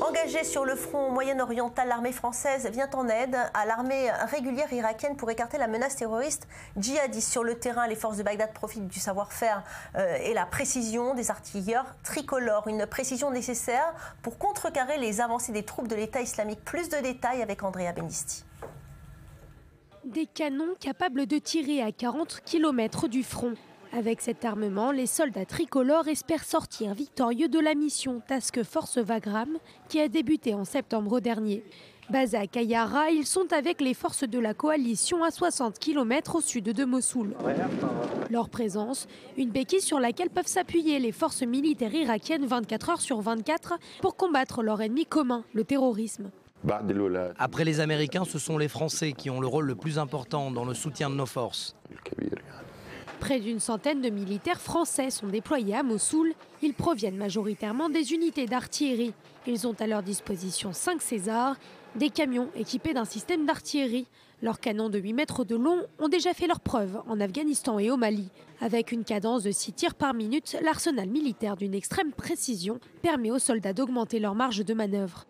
Engagée sur le front moyen-oriental, l'armée française vient en aide à l'armée régulière irakienne pour écarter la menace terroriste djihadiste. Sur le terrain, les forces de Bagdad profitent du savoir-faire et la précision des artilleurs tricolores. Une précision nécessaire pour contrecarrer les avancées des troupes de l'État islamique. Plus de détails avec Andrea Benisti. Des canons capables de tirer à 40 km du front. Avec cet armement, les soldats tricolores espèrent sortir victorieux de la mission Task Force Wagram qui a débuté en septembre dernier. Basés à Qayyarah, ils sont avec les forces de la coalition à 60 km au sud de Mossoul. Leur présence, une béquille sur laquelle peuvent s'appuyer les forces militaires irakiennes 24 heures sur 24 pour combattre leur ennemi commun, le terrorisme. Après les Américains, ce sont les Français qui ont le rôle le plus important dans le soutien de nos forces. Près d'une centaine de militaires français sont déployés à Mossoul. Ils proviennent majoritairement des unités d'artillerie. Ils ont à leur disposition 5 Césars, des camions équipés d'un système d'artillerie. Leurs canons de 8 mètres de long ont déjà fait leurs preuves en Afghanistan et au Mali. Avec une cadence de 6 tirs par minute, l'arsenal militaire d'une extrême précision permet aux soldats d'augmenter leur marge de manœuvre.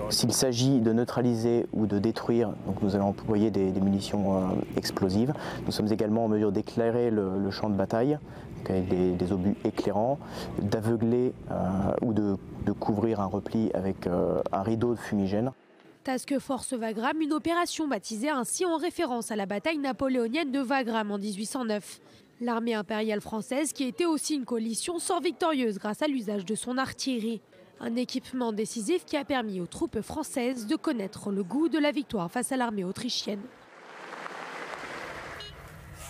S'il s'agit de neutraliser ou de détruire, donc nous allons employer des munitions explosives. Nous sommes également en mesure d'éclairer le champ de bataille avec des obus éclairants, d'aveugler ou de couvrir un repli avec un rideau de fumigène. Task Force Wagram, une opération baptisée ainsi en référence à la bataille napoléonienne de Wagram en 1809. L'armée impériale française, qui était aussi une coalition, sort victorieuse grâce à l'usage de son artillerie. Un équipement décisif qui a permis aux troupes françaises de connaître le goût de la victoire face à l'armée autrichienne.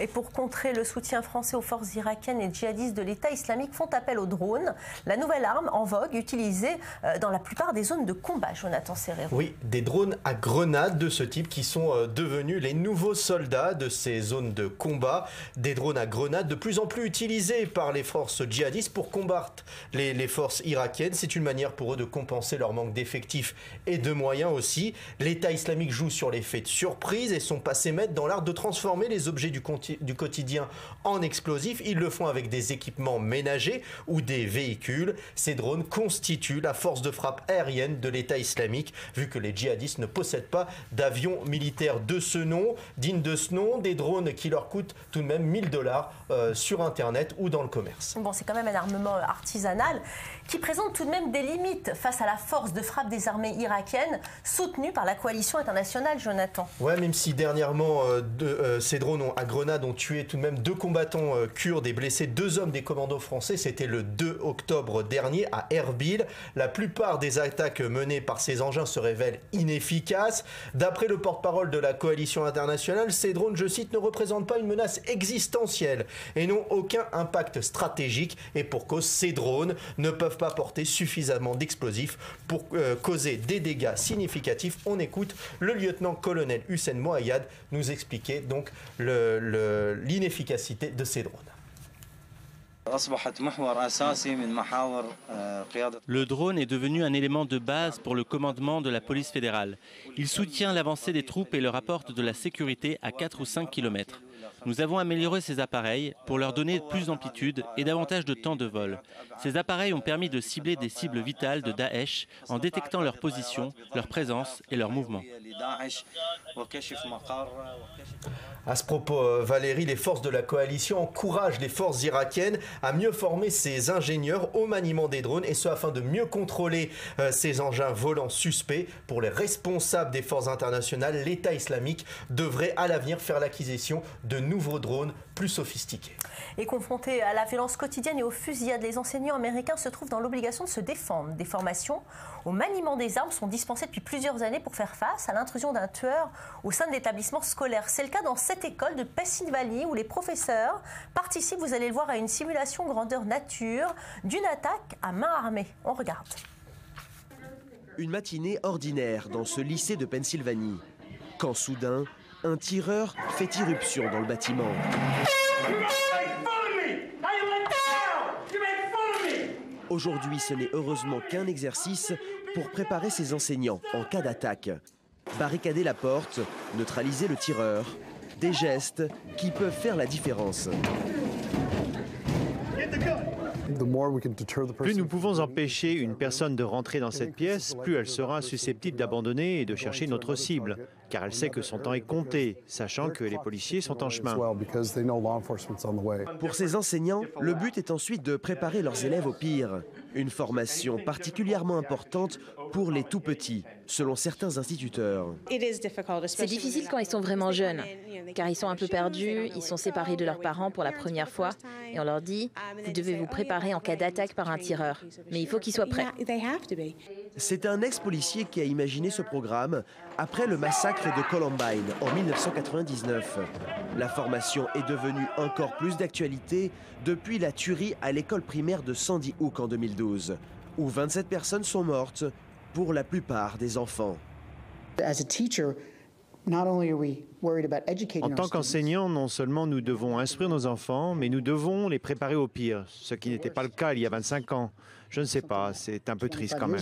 Et pour contrer le soutien français aux forces irakiennes et djihadistes de l'État islamique font appel aux drones, la nouvelle arme en vogue utilisée dans la plupart des zones de combat. Jonathan Serrero. Oui, des drones à grenades de ce type qui sont devenus les nouveaux soldats de ces zones de combat. Des drones à grenades de plus en plus utilisés par les forces djihadistes pour combattre les forces irakiennes. C'est une manière pour eux de compenser leur manque d'effectifs et de moyens aussi. L'État islamique joue sur l'effet de surprise et sont passés maîtres dans l'art de transformer les objets du quotidien en explosifs. Ils le font avec des équipements ménagers ou des véhicules. Ces drones constituent la force de frappe aérienne de l'État islamique, vu que les djihadistes ne possèdent pas d'avions militaires de ce nom, dignes de ce nom, des drones qui leur coûtent tout de même $1000 sur Internet ou dans le commerce. Bon, c'est quand même un armement artisanal qui présente tout de même des limites face à la force de frappe des armées irakiennes soutenues par la coalition internationale, Jonathan. Ouais, même si dernièrement ces drones à grenades ont tué tout de même 2 combattants kurdes et blessé 2 hommes des commandos français. C'était le 2 octobre dernier à Erbil. La plupart des attaques menées par ces engins se révèlent inefficaces. D'après le porte-parole de la coalition internationale, ces drones, je cite, ne représentent pas une menace existentielle et n'ont aucun impact stratégique. Et pour cause, ces drones ne peuvent pas porter suffisamment d'explosifs pour causer des dégâts significatifs. On écoute le lieutenant-colonel Hussein Moayad nous expliquer donc l'inefficacité de ces drones. Le drone est devenu un élément de base pour le commandement de la police fédérale. Il soutient l'avancée des troupes et leur apporte de la sécurité à 4 ou 5 km. Nous avons amélioré ces appareils pour leur donner plus d'amplitude et davantage de temps de vol. Ces appareils ont permis de cibler des cibles vitales de Daesh en détectant leur position, leur présence et leurs mouvements. À ce propos, Valérie, les forces de la coalition encouragent les forces irakiennes à mieux former ces ingénieurs au maniement des drones, et ce afin de mieux contrôler ces engins volants suspects. Pour les responsables des forces internationales, l'État islamique devrait à l'avenir faire l'acquisition de nouveaux drones plus sophistiqués. Et confrontés à la violence quotidienne et aux fusillades, les enseignants américains se trouvent dans l'obligation de se défendre. Des formations au maniement des armes sont dispensées depuis plusieurs années pour faire face à l'intrusion d'un tueur au sein de l'établissement scolaire. C'est le cas dans cette école de Pennsylvanie où les professeurs participent, vous allez le voir, à une simulation grandeur nature d'une attaque à main armée. On regarde. Une matinée ordinaire dans ce lycée de Pennsylvanie, quand soudain, un tireur fait irruption dans le bâtiment. Aujourd'hui, ce n'est heureusement qu'un exercice pour préparer ses enseignants en cas d'attaque. Barricader la porte, neutraliser le tireur, des gestes qui peuvent faire la différence. Plus nous pouvons empêcher une personne de rentrer dans cette pièce, plus elle sera susceptible d'abandonner et de chercher notre cible, car elle sait que son temps est compté, sachant que les policiers sont en chemin. Pour ces enseignants, le but est ensuite de préparer leurs élèves au pire. Une formation particulièrement importante pour les tout-petits, selon certains instituteurs. C'est difficile quand ils sont vraiment jeunes, car ils sont un peu perdus, ils sont séparés de leurs parents pour la première fois, et on leur dit « vous devez vous préparer en cas d'attaque par un tireur, mais il faut qu'ils soient prêts ». C'est un ex-policier qui a imaginé ce programme après le massacre de Columbine en 1999. La formation est devenue encore plus d'actualité depuis la tuerie à l'école primaire de Sandy Hook en 2012, où 27 personnes sont mortes, pour la plupart des enfants. En tant qu'enseignants, non seulement nous devons instruire nos enfants, mais nous devons les préparer au pire, ce qui n'était pas le cas il y a 25 ans. Je ne sais pas, c'est un peu triste quand même.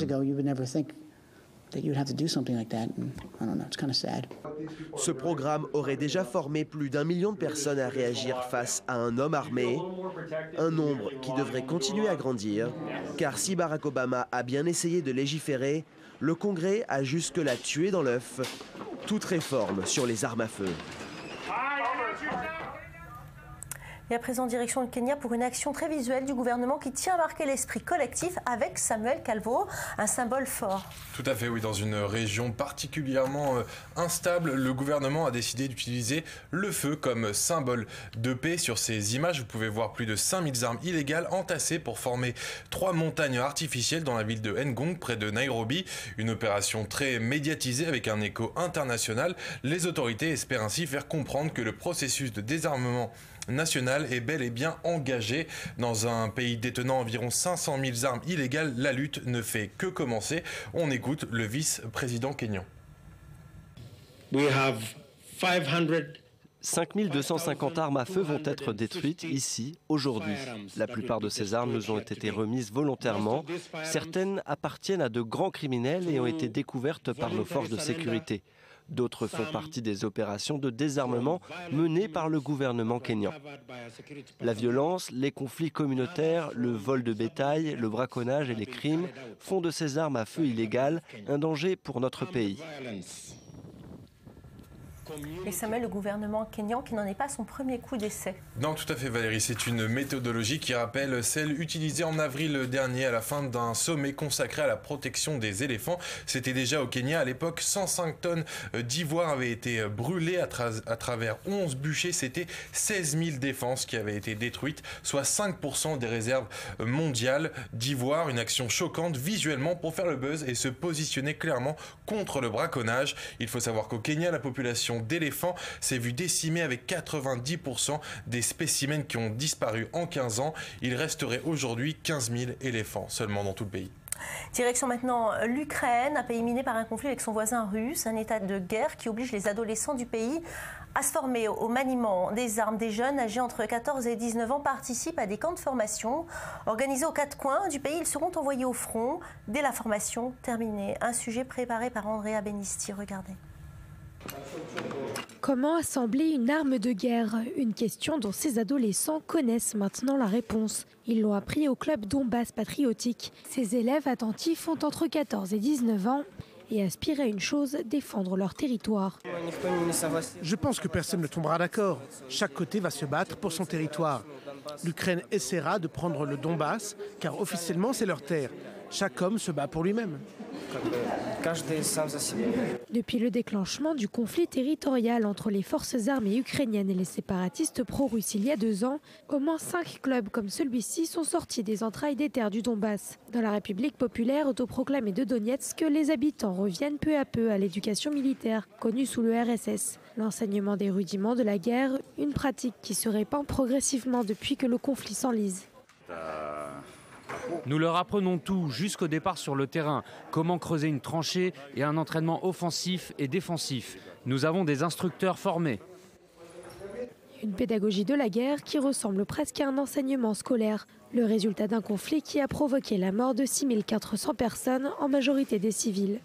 Ce programme aurait déjà formé plus d'1 million de personnes à réagir face à un homme armé, un nombre qui devrait continuer à grandir, car si Barack Obama a bien essayé de légiférer, le Congrès a jusque-là tué dans l'œuf toute réforme sur les armes à feu. Et à présent, direction le Kenya pour une action très visuelle du gouvernement qui tient à marquer l'esprit collectif avec Samuel Calvo, un symbole fort. Tout à fait, oui. Dans une région particulièrement instable, le gouvernement a décidé d'utiliser le feu comme symbole de paix. Sur ces images, vous pouvez voir plus de 5000 armes illégales entassées pour former 3 montagnes artificielles dans la ville de Ngong, près de Nairobi. Une opération très médiatisée avec un écho international. Les autorités espèrent ainsi faire comprendre que le processus de désarmement national est bel et bien engagé. Dans un pays détenant environ 500 000 armes illégales, la lutte ne fait que commencer. On écoute le vice-président kényan. 5250 armes à feu vont être détruites ici, aujourd'hui. La plupart de ces armes nous ont été remises volontairement. Certaines appartiennent à de grands criminels et ont été découvertes par nos forces de sécurité. D'autres font partie des opérations de désarmement menées par le gouvernement kényan. La violence, les conflits communautaires, le vol de bétail, le braconnage et les crimes font de ces armes à feu illégales un danger pour notre pays. Et Samuel, le gouvernement kényan qui n'en est pas son premier coup d'essai. Non, tout à fait Valérie, c'est une méthodologie qui rappelle celle utilisée en avril dernier à la fin d'un sommet consacré à la protection des éléphants. C'était déjà au Kenya à l'époque, 105 tonnes d'ivoire avaient été brûlées à travers 11 bûchers. C'était 16 000 défenses qui avaient été détruites, soit 5% des réserves mondiales d'ivoire. Une action choquante visuellement pour faire le buzz et se positionner clairement contre le braconnage. Il faut savoir qu'au Kenya, la population d'éléphants s'est vue décimée avec 90% des spécimens qui ont disparu en 15 ans. Il resterait aujourd'hui 15 000 éléphants seulement dans tout le pays. Direction maintenant l'Ukraine, un pays miné par un conflit avec son voisin russe, un état de guerre qui oblige les adolescents du pays à se former au maniement des armes. Des jeunes âgés entre 14 et 19 ans participent à des camps de formation. Organisés aux 4 coins du pays, ils seront envoyés au front dès la formation terminée. Un sujet préparé par Andrea Benisti, regardez. Comment assembler une arme de guerre? Une question dont ces adolescents connaissent maintenant la réponse. Ils l'ont appris au club Donbass patriotique. Ces élèves attentifs ont entre 14 et 19 ans et aspirent à une chose, défendre leur territoire. Je pense que personne ne tombera d'accord. Chaque côté va se battre pour son territoire. L'Ukraine essaiera de prendre le Donbass, car officiellement c'est leur terre. Chaque homme se bat pour lui-même. Depuis le déclenchement du conflit territorial entre les forces armées ukrainiennes et les séparatistes pro-russes il y a 2 ans, au moins 5 clubs comme celui-ci sont sortis des entrailles des terres du Donbass. Dans la République populaire autoproclamée de Donetsk, les habitants reviennent peu à peu à l'éducation militaire, connue sous le RSS. L'enseignement des rudiments de la guerre, une pratique qui se répand progressivement depuis que le conflit s'enlise. Nous leur apprenons tout jusqu'au départ sur le terrain, comment creuser une tranchée et un entraînement offensif et défensif. Nous avons des instructeurs formés. Une pédagogie de la guerre qui ressemble presque à un enseignement scolaire. Le résultat d'un conflit qui a provoqué la mort de 6400 personnes, en majorité des civils.